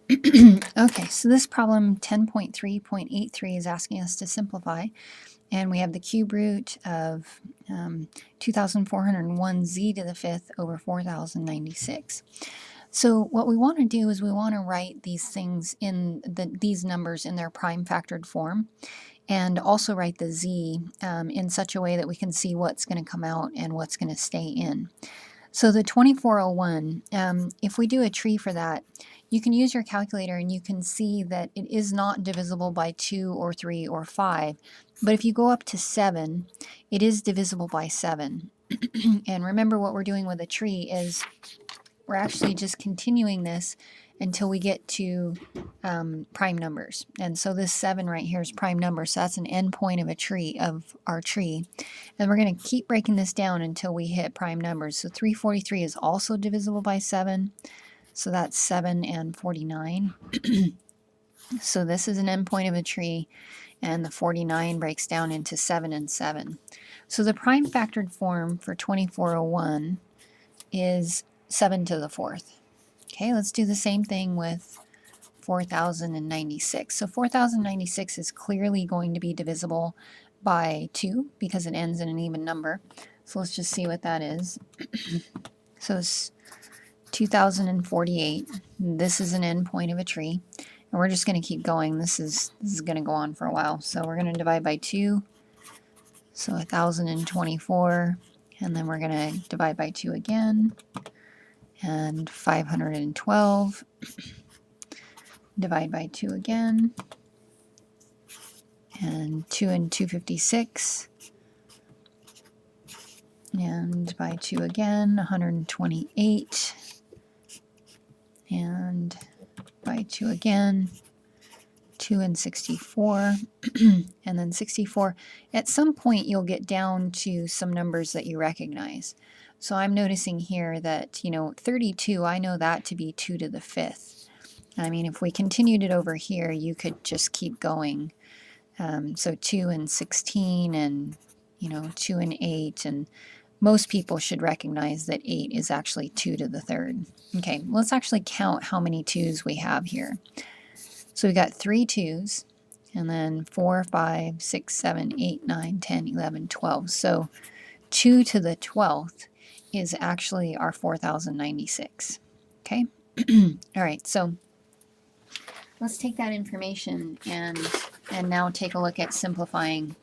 Okay, so this problem 10.3.83 is asking us to simplify, and we have the cube root of 2,401 z to the fifth over 4,096. So what we want to do is we want to write these things in these numbers in their prime factored form, and also write the z in such a way that we can see what's going to come out and what's going to stay in. So the 2401, if we do a tree for that, you can use your calculator and you can see that it is not divisible by 2 or 3 or 5. But if you go up to 7, it is divisible by 7. And remember, what we're doing with a tree is we're actually just continuing this until we get to prime numbers. And so this 7 right here is prime number, so that's an endpoint of a tree, of our tree. And we're going to keep breaking this down until we hit prime numbers. So 343 is also divisible by 7, so that's 7 and 49. So this is an endpoint of a tree, and the 49 breaks down into 7 and 7. So the prime factored form for 2401 is 7 to the fourth. Okay, let's do the same thing with 4,096. So 4,096 is clearly going to be divisible by 2 because it ends in an even number. So let's just see what that is. So it's 2,048. This is an endpoint of a tree. And we're just going to keep going. This is going to go on for a while. So we're going to divide by 2. So 1,024. And then we're going to divide by 2 again. And 512. Divide by 2 again. And 2 and 256. And by 2 again, 128. And by 2 again, 2 and 64. And then 64. At some point, you'll get down to some numbers that you recognize. So I'm noticing here that, 32, I know that to be 2 to the fifth. I mean, if we continued it over here, you could just keep going. So 2 and 16 and, 2 and 8. And most people should recognize that 8 is actually 2 to the third. Okay, let's actually count how many 2's we have here. So we got 3 2's, and then 4, 5, 6, 7, 8, 9, 10, 11, 12. So 2 to the 12th is actually our 4,096. Okay, all right, so let's take that information and now take a look at simplifying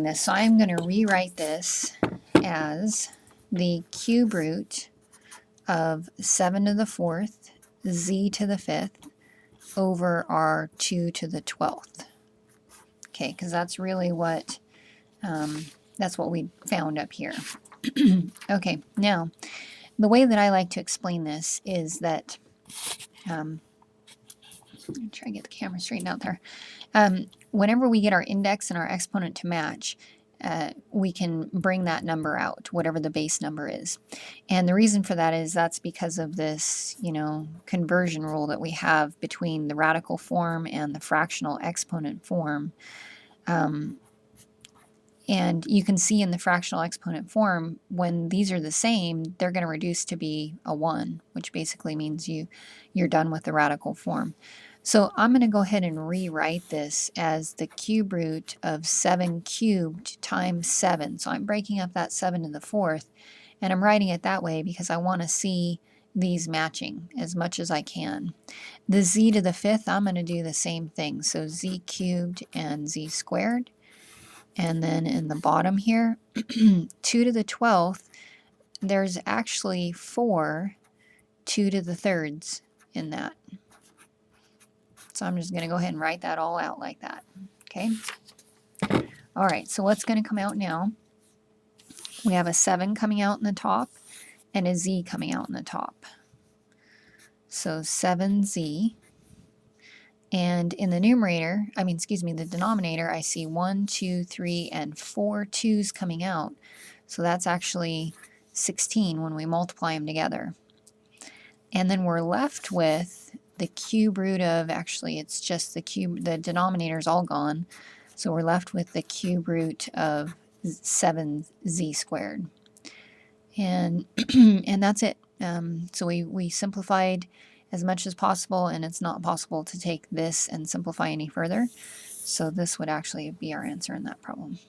this. So I'm going to rewrite this as the cube root of 7 to the fourth z to the fifth over our 2 to the 12th. Okay, because that's really what we found up here. Okay, now the way that I like to explain this is that try to get the camera straightened out there. Whenever we get our index and our exponent to match, we can bring that number out, whatever the base number is. And the reason for that is that's because of this, conversion rule that we have between the radical form and the fractional exponent form. And you can see in the fractional exponent form, when these are the same, they're going to reduce to be a 1, which basically means you're done with the radical form. So I'm going to go ahead and rewrite this as the cube root of 7 cubed times 7. So I'm breaking up that 7 to the fourth, and I'm writing it that way because I want to see these matching as much as I can. The z to the fifth, I'm going to do the same thing. So z cubed and z squared. And then in the bottom here, 2 to the 12th, there's actually 4 2 to the thirds in that. So I'm just going to go ahead and write that all out like that. Okay. All right, so what's going to come out now? We have a 7 coming out in the top and a z coming out in the top. So 7z. And in the the denominator, I see 1, 2, 3, and 4 2's coming out. So that's actually 16 when we multiply them together. And then we're left with the cube root of, actually it's just the denominator's all gone. So we're left with the cube root of 7z squared. And and that's it. So we simplified as much as possible, and it's not possible to take this and simplify any further. So this would actually be our answer in that problem.